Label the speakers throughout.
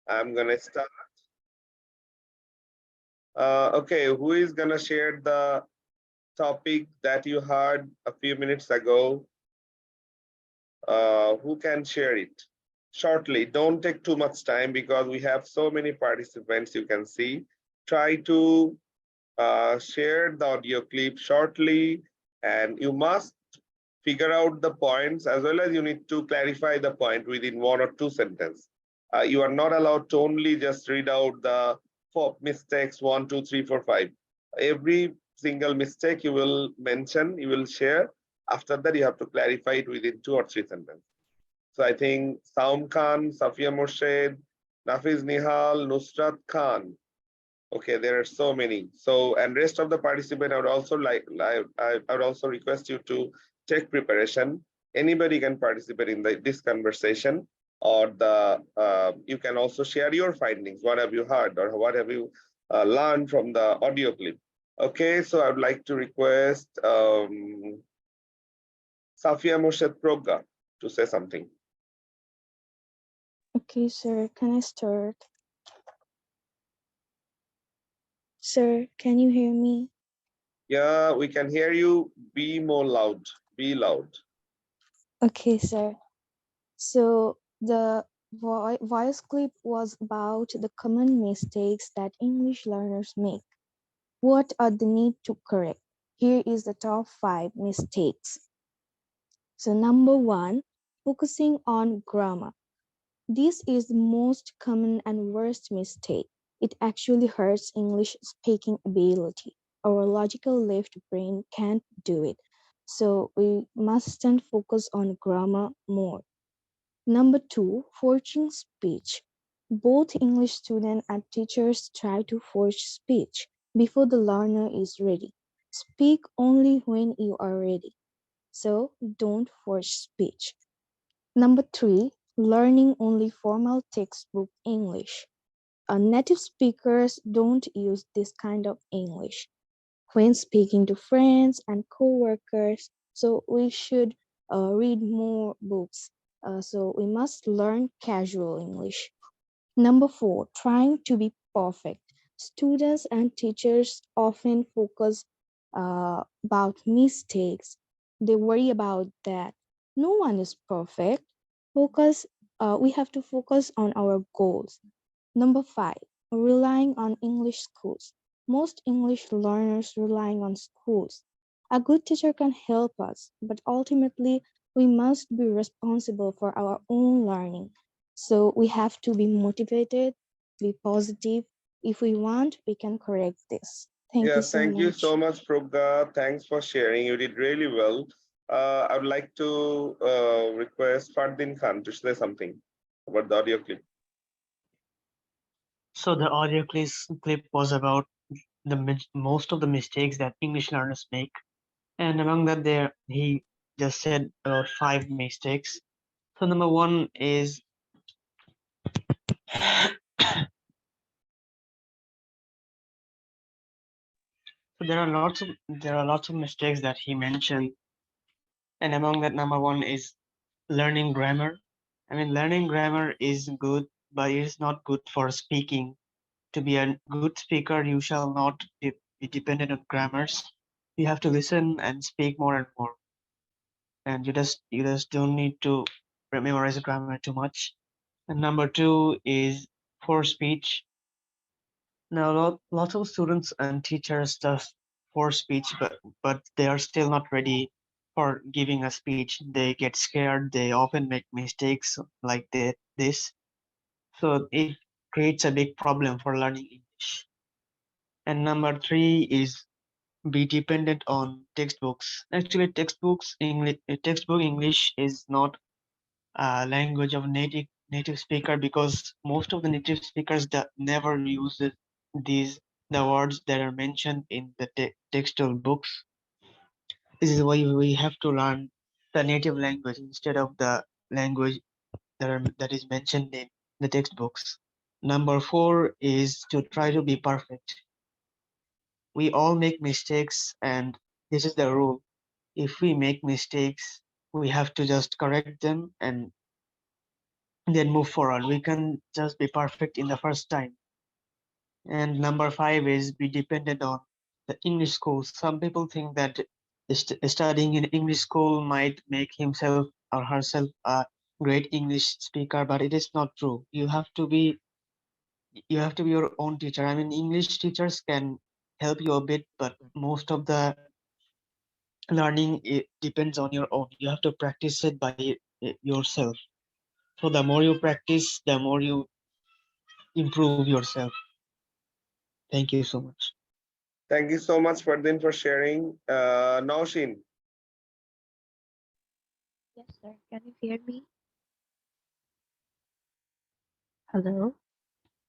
Speaker 1: I'm gonna start. Okay, who is gonna share the topic that you heard a few minutes ago? Who can share it? Shortly, don't take too much time because we have so many participants you can see. Try to share the audio clip shortly, and you must figure out the points as well as you need to clarify the point within 1 or 2 sentences. You are not allowed to only just read out the four mistakes 1, 2, 3, 4, 5. Every single mistake you will mention, you will share. After that, you have to clarify it within 2 or 3 sentences. So I think Saum Khan, Safia Murshid, Nafiz Nihal, Nusrat Khan. Okay, there are so many. So, and rest of the participant, I would also I would also request you to take preparation. Anybody can participate in this conversation, or you can also share your findings. What have you heard, or what have you learned from the audio clip? Okay, so I would like to request Safia Murshid Proga to say something.
Speaker 2: Okay, sir, can I start? Sir, can you hear me?
Speaker 1: Yeah, we can hear you. Be more loud. Be loud.
Speaker 2: Okay, sir. So the voice clip was about the common mistakes that English learners make. What are the need to correct? Here is the top 5 mistakes. So number 1, focusing on grammar. This is the most common and worst mistake. It actually hurts English speaking ability. Our logical left brain can't do it. So we mustn't focus on grammar more. Number 2, forcing speech. Both English students and teachers try to force speech before the learner is ready. Speak only when you are ready. So don't force speech. Number 3, learning only formal textbook English. Native speakers don't use this kind of English when speaking to friends and co-workers. So we should read more books. So we must learn casual English. Number 4, trying to be perfect. Students and teachers often focus about mistakes. They worry about that. No one is perfect. Focus. We have to focus on our goals. Number 5, relying on English schools. Most English learners relying on schools. A good teacher can help us, but ultimately we must be responsible for our own learning. So we have to be motivated, be positive. If we want, we can correct this. Thank you
Speaker 1: Yeah,
Speaker 2: so
Speaker 1: thank you
Speaker 2: much.
Speaker 1: so much, Progga. Thanks for sharing. You did really well. I would like to request Fardin Khan to say something about the audio clip.
Speaker 3: So the audio clip was about most of the mistakes that English learners make, and among that, there he just said about 5 mistakes. So number 1 is so there are lots of mistakes that he mentioned, and among that, number 1 is learning grammar. I mean, learning grammar is good, but it is not good for speaking. To be a good speaker, you shall not be dependent on grammars. You have to listen and speak more and more, and you just don't need to memorize grammar too much. And number 2 is for speech. Now, lots of students and teachers just for speech, but they are still not ready for giving a speech. They get scared. They often make mistakes like this. So it creates a big problem for learning English. And number 3 is be dependent on textbooks. Actually, textbook English is not a language of native speaker, because most of the native speakers that never use the words that are mentioned in the textual books. This is why we have to learn the native language instead of the language that is mentioned in the textbooks. Number 4 is to try to be perfect. We all make mistakes, and this is the rule. If we make mistakes, we have to just correct them, and then move forward. We can just be perfect in the first time. And number 5 is be dependent on the English school. Some people think that studying in English school might make himself or herself a great English speaker, but it is not true. You have to be your own teacher. I mean, English teachers can help you a bit, but most of the learning it depends on your own. You have to practice it by yourself. So the more you practice, the more you improve yourself. Thank you so much.
Speaker 1: Thank you so much, Fardin, for sharing. Naushin.
Speaker 4: Yes, sir. Can you hear me? Hello?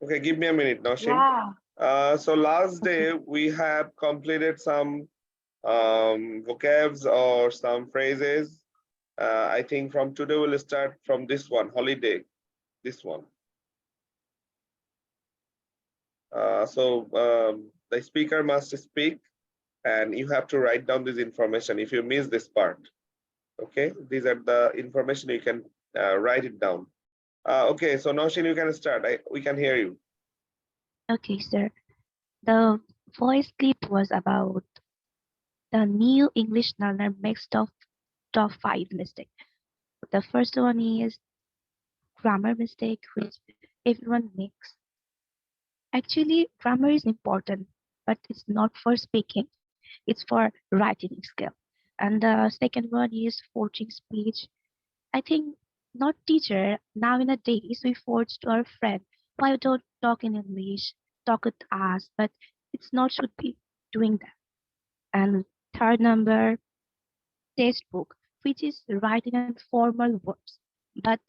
Speaker 1: Okay, give me a minute, Naushin.
Speaker 4: Yeah.
Speaker 1: So last
Speaker 4: Okay.
Speaker 1: day we have completed some vocabs or some phrases. I think from today we'll start from this one, holiday, this one. The speaker must speak and you have to write down this information if you miss this part. Okay, these are the information you can write it down. Okay, so Naushin, you can start. We can hear you.
Speaker 4: Okay, sir. The voice clip was about the new English learner mixed of top five mistake. The first one is grammar mistake, which everyone makes. Actually, grammar is important, but it's not for speaking. It's for writing skill. And the second one is forging speech. I think not teacher. Now in the days we force to our friend, why don't talk in English, talk with us, but it's not should be doing that. And third number, textbook, which is writing in formal words, but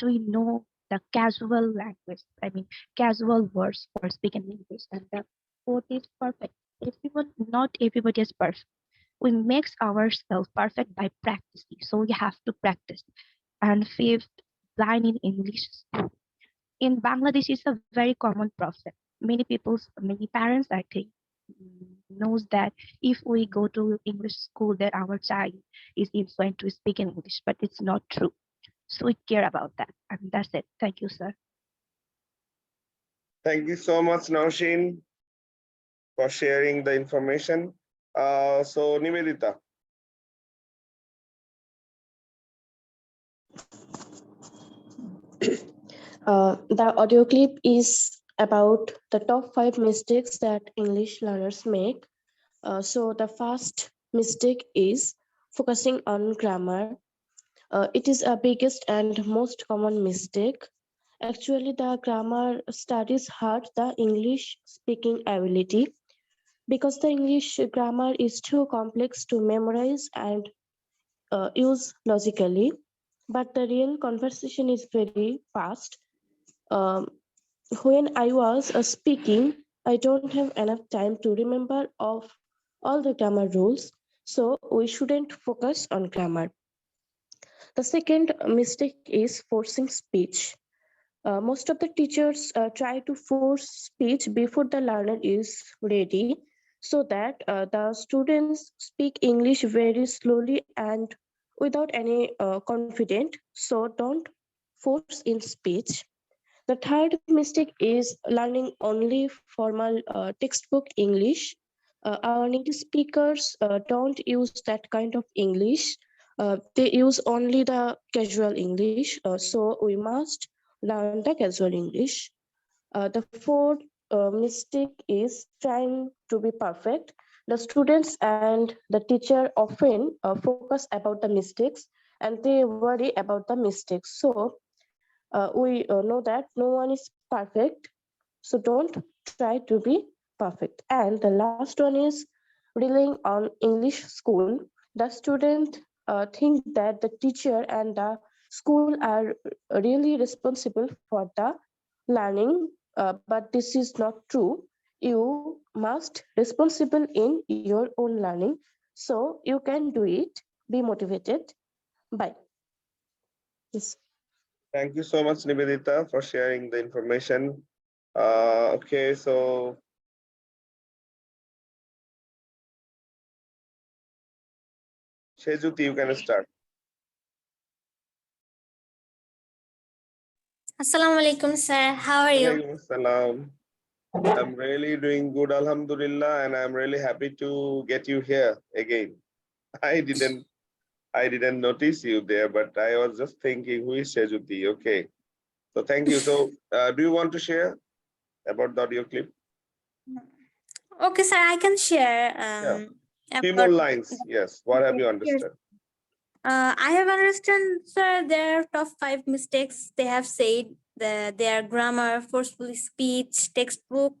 Speaker 4: we know the casual language. I mean casual words for speaking English. And the fourth is perfect. Everyone, not everybody is perfect. We make ourselves perfect by practicing. So we have to practice. And fifth, blind in English school. In Bangladesh, it's a very common problem. Many parents, I think, knows that if we go to English school, that our child is influenced to speak in English, but it's not true. So we care about that. And that's it. Thank you, sir.
Speaker 1: Thank you so much, Naushin, for sharing the information. So Nivedita.
Speaker 5: The audio clip is about the top 5 mistakes that English learners make. So, the first mistake is focusing on grammar. It is a biggest and most common mistake. Actually, the grammar studies hurt the English speaking ability because the English grammar is too complex to memorize and use logically. But the real conversation is very fast. Um, when I was speaking, I don't have enough time to remember of all the grammar rules, so we shouldn't focus on grammar. The second mistake is forcing speech. Most of the teachers try to force speech before the learner is ready, so that the students speak English very slowly and without any confidence. So don't force in speech. The third mistake is learning only formal textbook English. Our native speakers don't use that kind of English. They use only the casual English. So we must learn the casual English. The fourth mistake is trying to be perfect. The students and the teacher often focus about the mistakes and they worry about the mistakes. So we know that no one is perfect, so don't try to be perfect. And the last one is relying on English school. The student think that the teacher and the school are really responsible for the learning, but this is not true. You must responsible in your own learning, so you can do it. Be motivated. Bye. Yes.
Speaker 1: Thank you so much, Nivedita, for sharing the information. Okay, so Shejuti, you can start.
Speaker 6: Assalamu alaikum, sir. How are you?
Speaker 1: Walaikum Assalam. I'm really doing good, Alhamdulillah, and I'm really happy to get you here again. I didn't notice you there, but I was just thinking, who is Shejuti? Okay, so thank you. So, do you want to share about the audio clip?
Speaker 6: Okay, sir. I can share
Speaker 1: Yeah, few more
Speaker 6: about.
Speaker 1: lines. Yes. What have you
Speaker 6: Yes.
Speaker 1: understood?
Speaker 6: I have understood, sir. Their top 5 mistakes they have said. Their grammar, forceful speech, textbook,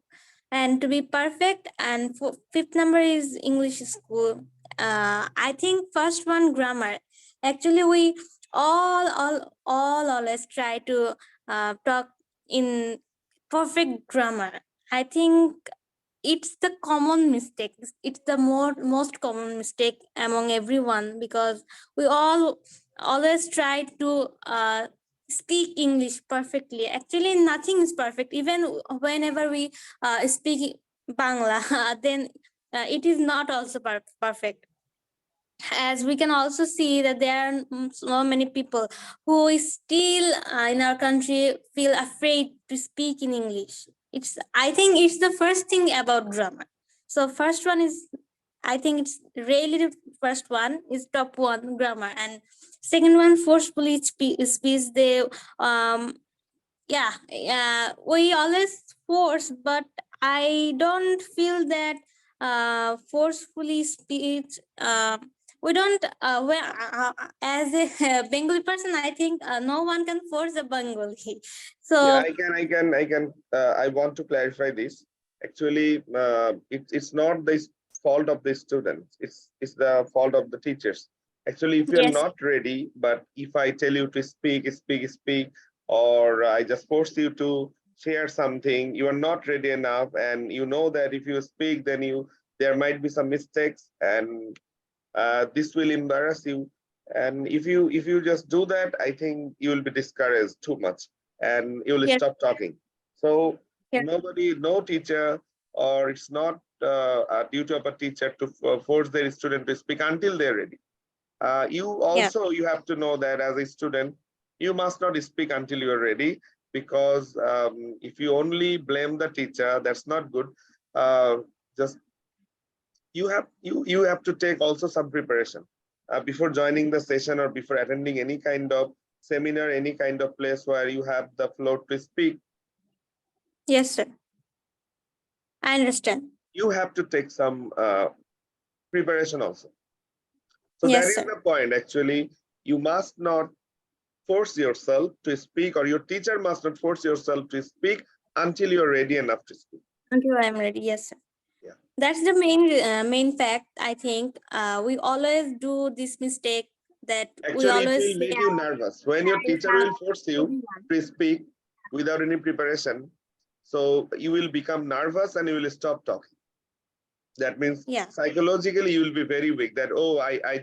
Speaker 6: and to be perfect. And fifth number is English school. I think first one grammar. Actually, we all always try to talk in perfect grammar. I think it's the common mistake. It's the most common mistake among everyone because we all always try to speak English perfectly. Actually, nothing is perfect. Even whenever we speak Bangla, then it is not also perfect. As we can also see that there are so many people who is still in our country feel afraid to speak in English. I think it's the first thing about grammar. So first one is, I think it's really the first one is top one grammar, and second one forcefully speech. They we always force, but I don't feel that forcefully speech we don't as a Bengali person, I think no one can force a Bengali.
Speaker 1: Yeah,
Speaker 6: So
Speaker 1: I want to clarify this. Actually, it's not the fault of the students. It's the fault of the teachers. Actually, if you're
Speaker 6: yes,
Speaker 1: not ready, but if I tell you to speak, or I just force you to share something, you are not ready enough, and you know that if you speak, then there might be some mistakes, and this will embarrass you. And if you just do that, I think you will be discouraged too much, and you will
Speaker 6: yes,
Speaker 1: stop talking. So
Speaker 6: yes,
Speaker 1: no teacher, or it's not a duty of a teacher to force their student to speak until they're ready.
Speaker 6: yeah.
Speaker 1: You have to know that as a student, you must not speak until you're ready, because if you only blame the teacher, that's not good. Just you have to take also some preparation before joining the session, or before attending any kind of seminar, any kind of place where you have the floor to speak.
Speaker 6: Yes, sir. I understand.
Speaker 1: You have to take some preparation also. So that
Speaker 6: Yes,
Speaker 1: is
Speaker 6: sir.
Speaker 1: the point. Actually, you must not force yourself to speak, or your teacher must not force yourself to speak until you're ready enough to speak.
Speaker 6: Until I'm ready. Yes, sir.
Speaker 1: Yeah.
Speaker 6: That's the main fact. I think we always do this mistake that we
Speaker 1: Actually, it
Speaker 6: always
Speaker 1: will
Speaker 6: say,
Speaker 1: make you nervous when your teacher will force you to speak without any preparation. So you will become nervous and you will stop talking. That means
Speaker 6: yeah,
Speaker 1: psychologically you will be very weak, that, oh, I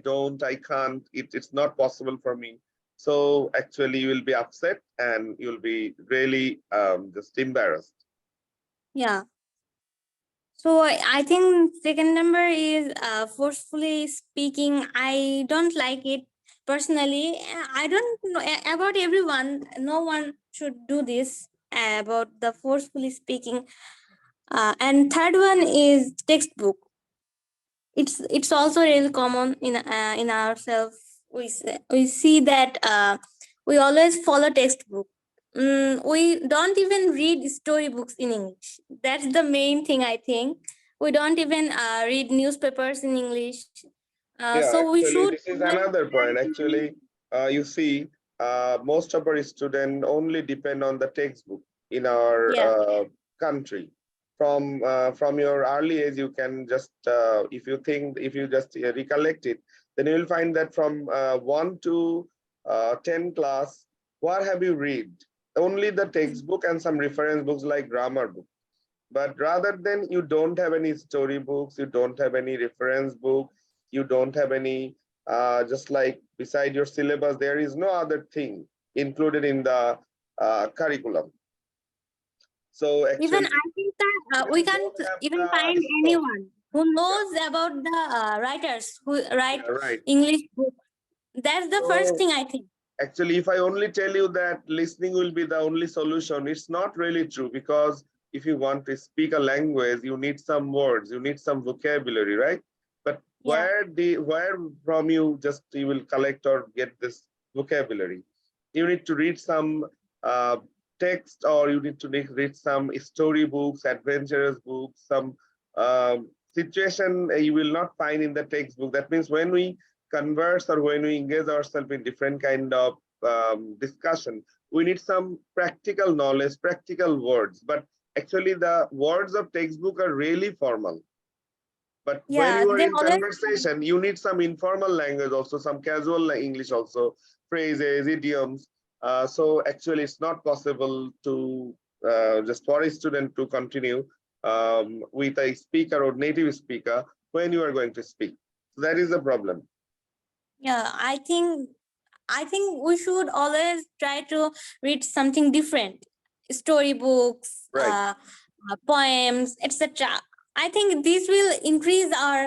Speaker 1: can't, it's not possible for me. So actually you will be upset and you'll be really just embarrassed.
Speaker 6: yeah. So I think second number is forcefully speaking. I don't like it personally. I don't know about everyone. No one should do this about the forcefully speaking. And third one is textbook. It's also really common in ourselves. We see that we always follow textbook. We don't even read storybooks in English. That's the main thing, I think. We don't even read newspapers in English.
Speaker 1: Yeah,
Speaker 6: So we
Speaker 1: actually,
Speaker 6: should
Speaker 1: this is
Speaker 6: always
Speaker 1: another
Speaker 6: try
Speaker 1: point.
Speaker 6: to.
Speaker 1: Actually, you see, most of our students only depend on the textbook in our
Speaker 6: Yeah,
Speaker 1: country. From your early age, you can just, if you just recollect it, then you will find that from 1 to 10 class, what have you read? Only the textbook and some reference books like grammar book. But rather than, you don't have any storybooks, you don't have any reference book, you don't have any, just like beside your syllabus, there is no other thing included in the curriculum. So
Speaker 6: even
Speaker 1: actually,
Speaker 6: I think that
Speaker 1: when
Speaker 6: we
Speaker 1: you
Speaker 6: can't
Speaker 1: don't have
Speaker 6: even
Speaker 1: the
Speaker 6: find
Speaker 1: scope,
Speaker 6: anyone who
Speaker 1: yeah,
Speaker 6: knows about the writers who write
Speaker 1: yeah, right.
Speaker 6: English book. That's the first
Speaker 1: So
Speaker 6: thing, I think.
Speaker 1: Actually, if I only tell you that listening will be the only solution, it's not really true, because if you want to speak a language, you need some words, you need some vocabulary, right? But
Speaker 6: Yeah.
Speaker 1: where from you will collect or get this vocabulary? You need to read some uh, text, or you need to read some story books, adventurous books, some situation you will not find in the textbook. That means when we converse or when we engage ourselves in different kind of discussion, we need some practical knowledge, practical words. But actually the words of textbook are really formal. But when
Speaker 6: Yeah,
Speaker 1: you are
Speaker 6: they
Speaker 1: in
Speaker 6: always
Speaker 1: conversation, you need some informal language also, some casual English also, phrases, idioms. So actually it's not possible to just for a student to continue with a speaker or native speaker when you are going to speak. So that is the problem.
Speaker 6: yeah, I think we should always try to read something different. Storybooks,
Speaker 1: Right.
Speaker 6: poems, etc. I think this will increase our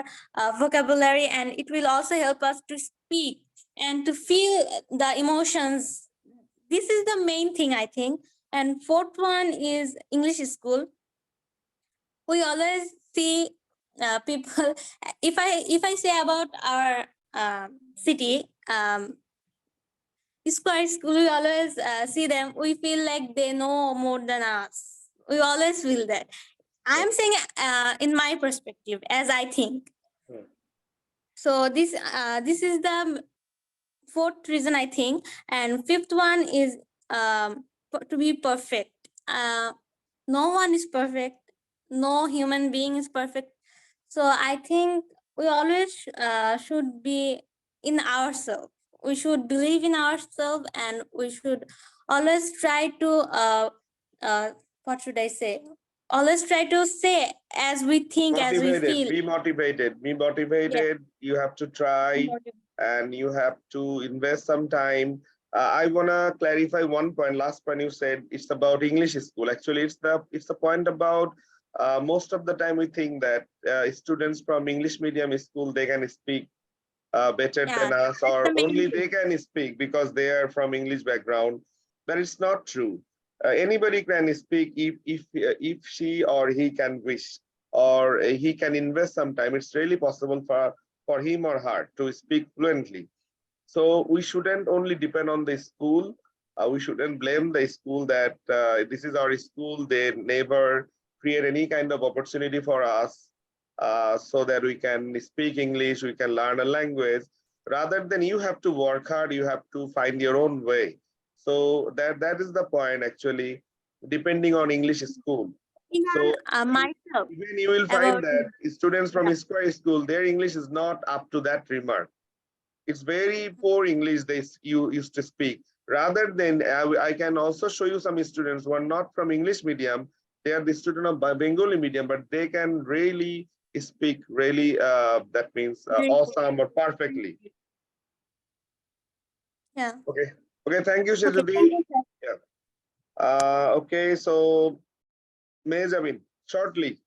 Speaker 6: vocabulary, and it will also help us to speak and to feel the emotions. This is the main thing, I think. And fourth one is English school. We always see people. If I say about our city, square school, we always see them. We feel like they know more than us. We always feel that. I am saying in my perspective, as I think.
Speaker 1: Hmm.
Speaker 6: So this is the fourth reason, I think. And fifth one is to be perfect. No one is perfect. No human being is perfect. So I think we always should be in ourselves. We should believe in ourselves, and we should always try to what should I say? Always try to say as we think, as we
Speaker 1: Motivated,
Speaker 6: feel.
Speaker 1: be motivated, be
Speaker 6: Yes.
Speaker 1: motivated. You have to try and you have to invest some time. I want to clarify one point. Last point you said it's about English school. Actually, it's the point about most of the time we think that students from English medium school, they can speak better
Speaker 6: Yeah,
Speaker 1: than us,
Speaker 6: that's the
Speaker 1: or
Speaker 6: main
Speaker 1: only
Speaker 6: thing.
Speaker 1: they can speak because they are from English background. But it's not true. Anybody can speak if she or he can wish, or he can invest some time. It's really possible for him or her to speak fluently. So we shouldn't only depend on the school. We shouldn't blame the school that this is our school. They never create any kind of opportunity for us so that we can speak English, we can learn a language. Rather than you have to work hard, you have to find your own way. So that is the point actually, depending on English school.
Speaker 6: Even
Speaker 1: So
Speaker 6: myself
Speaker 1: even you will find
Speaker 6: about
Speaker 1: that students from
Speaker 6: yeah.
Speaker 1: square school, their English is not up to that remark. It's very poor English you used to speak. Rather than, I can also show you some students who are not from English medium. They are the student of Bengali medium, but they can really speak really, that means
Speaker 6: Very good.
Speaker 1: awesome or perfectly.
Speaker 6: Yeah.
Speaker 1: Okay. Okay. Thank you,
Speaker 6: Okay.
Speaker 1: Shazadi.
Speaker 6: Thank you, sir.
Speaker 1: Yeah. Okay. So, Mezamin, shortly,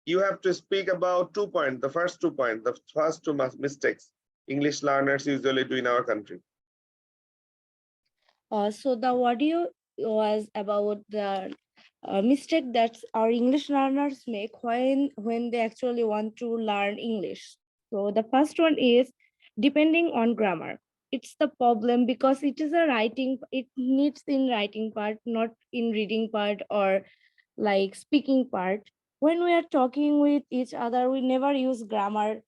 Speaker 1: you have to speak about 2 points. The first 2 points, the first two mistakes English learners usually do in our country.
Speaker 2: So the audio was about the mistake that our English learners make when they actually want to learn English. So the first one is depending on grammar. It's the problem because it is a writing, it needs in writing part, not in reading part or like speaking part. When we are talking with each other, we never use grammar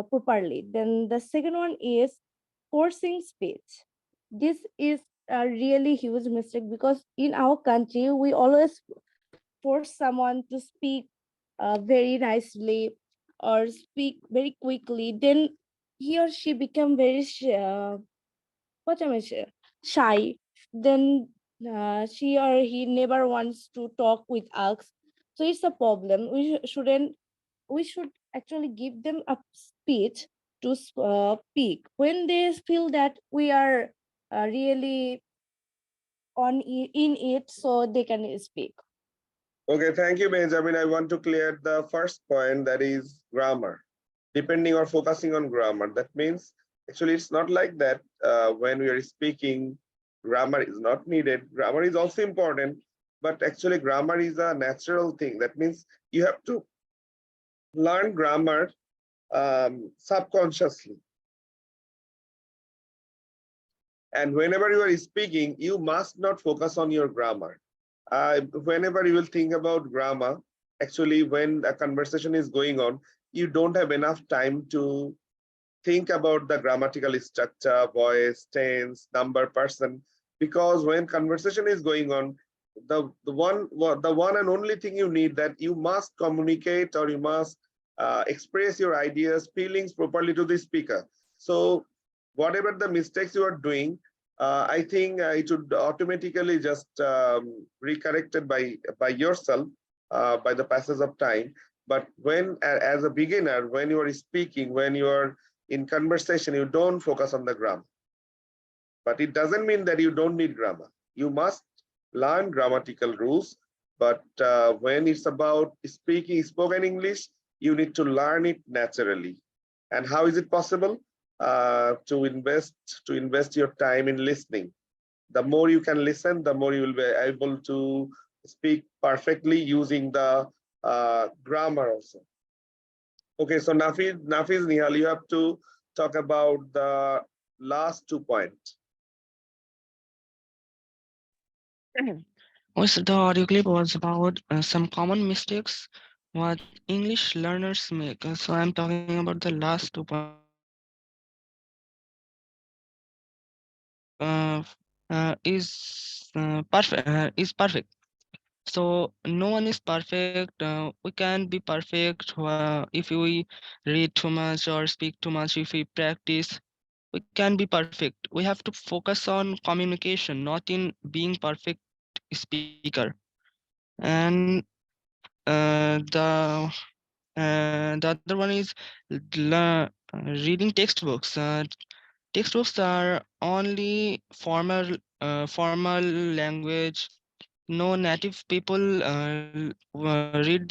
Speaker 2: properly. Then the second one is forcing speech. This is a really huge mistake because in our country we always force someone to speak very nicely or speak very quickly. Then he or she become very what am I say, shy. Then she or he never wants to talk with us. So it's a problem. We should actually give them a speech to speak when they feel that we are really in it, so they can speak.
Speaker 1: Okay, thank you, Benjamin. I want to clear the first point, that is grammar. Depending or focusing on grammar, that means Actually, it's not like that. When we are speaking, grammar is not needed. Grammar is also important, but actually grammar is a natural thing. That means you have to learn grammar subconsciously. And whenever you are speaking, you must not focus on your grammar. Whenever you will think about grammar, actually, when a conversation is going on, you don't have enough time to think about the grammatical structure, voice, tense, number, person, because when conversation is going on, the one and only thing you need, that you must communicate, or you must express your ideas, feelings properly to the speaker. So whatever the mistakes you are doing, I think it would automatically just recorrected by yourself by the passage of time. But when, as a beginner, when you are speaking, when you are in conversation, you don't focus on the grammar. But it doesn't mean that you don't need grammar. You must learn grammatical rules. But when it's about speaking spoken English, you need to learn it naturally. And how is it possible? To invest your time in listening. The more you can listen, the more you will be able to speak perfectly using the grammar also. Okay, so Nafiz, Nihal, you have to talk about the last 2 points.
Speaker 3: Also, the audio clip was about some common mistakes what English learners make. So I'm talking about the last 2 points. Is perfect. So no one is perfect. We can be perfect if we read too much or speak too much. If we practice, we can be perfect. We have to focus on communication, not in being perfect speaker. And the other one is reading textbooks. Textbooks are only formal language. No native people read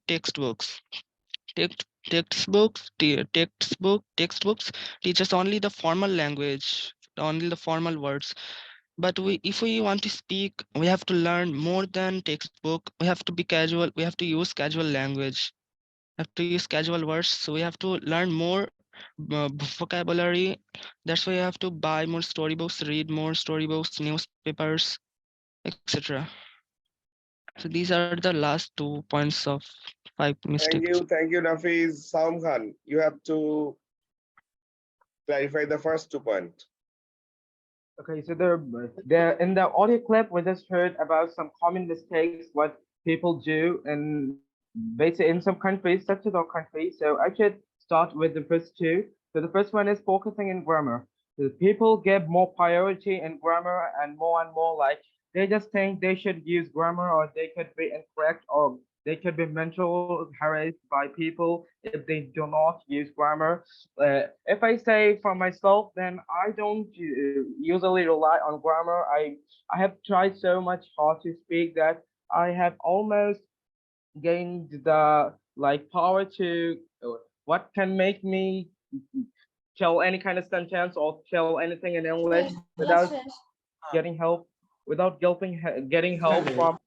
Speaker 3: textbooks. Textbooks teaches only the formal language, only the formal words. But if we want to speak, we have to learn more than textbook. We have to be casual. We have to use casual language. Have to use casual words. So we have to learn more vocabulary. That's why you have to buy more storybooks, read more storybooks, newspapers, etc. So these are the last 2 points of 5 mistakes.
Speaker 1: Thank you, Nafiz. Saum Khan, you have to clarify the first 2 points.
Speaker 7: Okay, so the in the audio clip we just heard about some common mistakes what people do basically in some countries, such as our country. So I should start with the first two. So the first one is focusing in grammar. The people give more priority in grammar and more like they just think they should use grammar or they could be incorrect or they could be mental harassed by people if they do not use grammar. If I say for myself, then I don't usually rely on grammar. I have tried so much hard to speak that I have almost gained the like power to what can make me tell any kind of sentence or tell anything in English without getting help, without getting help from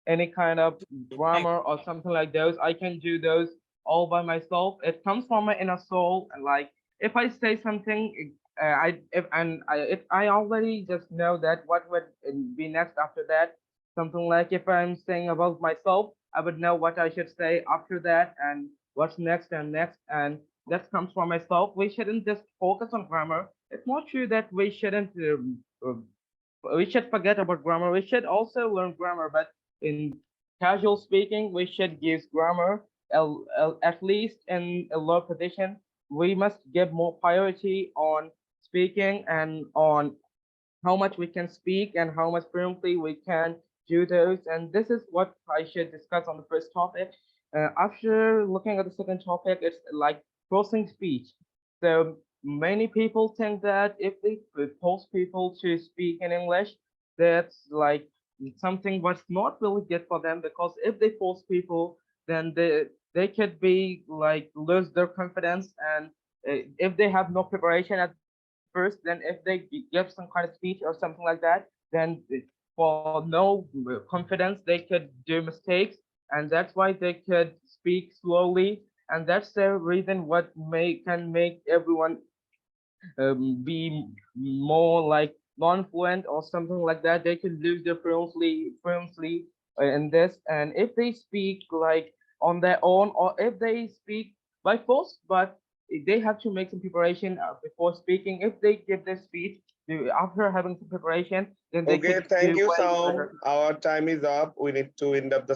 Speaker 7: any kind of grammar or something like those. I can do those all by myself. It comes from my inner soul. And like if I say something, if I already just know that what would be next after that. Something like if I'm saying about myself, I would know what I should say after that and what's next and next. And that comes from myself. We shouldn't just focus on grammar. It's not true that we should forget about grammar. We should also learn grammar, but in casual speaking, we should use grammar at least in a low position. We must give more priority on speaking and on how much we can speak and how much fluently we can do those. And this is what I should discuss on the first topic. After looking at the second topic, it's like forcing speech. So many people think that if they force people to speak in English, that's like something what's not really good for them because if they force people, then they could be like lose their confidence and if they have no preparation at first, then if they give some kind of speech or something like that, then for no confidence they could do mistakes, and that's why they could speak slowly, and that's the reason what can make everyone be more like non-fluent or something like that. They could lose their fluency in this, and if they speak like on their own, or if they speak by force, but they have to make some preparation before speaking. If they give their speech after having some preparation, then they
Speaker 1: Okay,
Speaker 7: could
Speaker 1: thank
Speaker 7: do
Speaker 1: you,
Speaker 7: way
Speaker 1: Saum.
Speaker 7: better.
Speaker 1: Our time is up. We need to end up the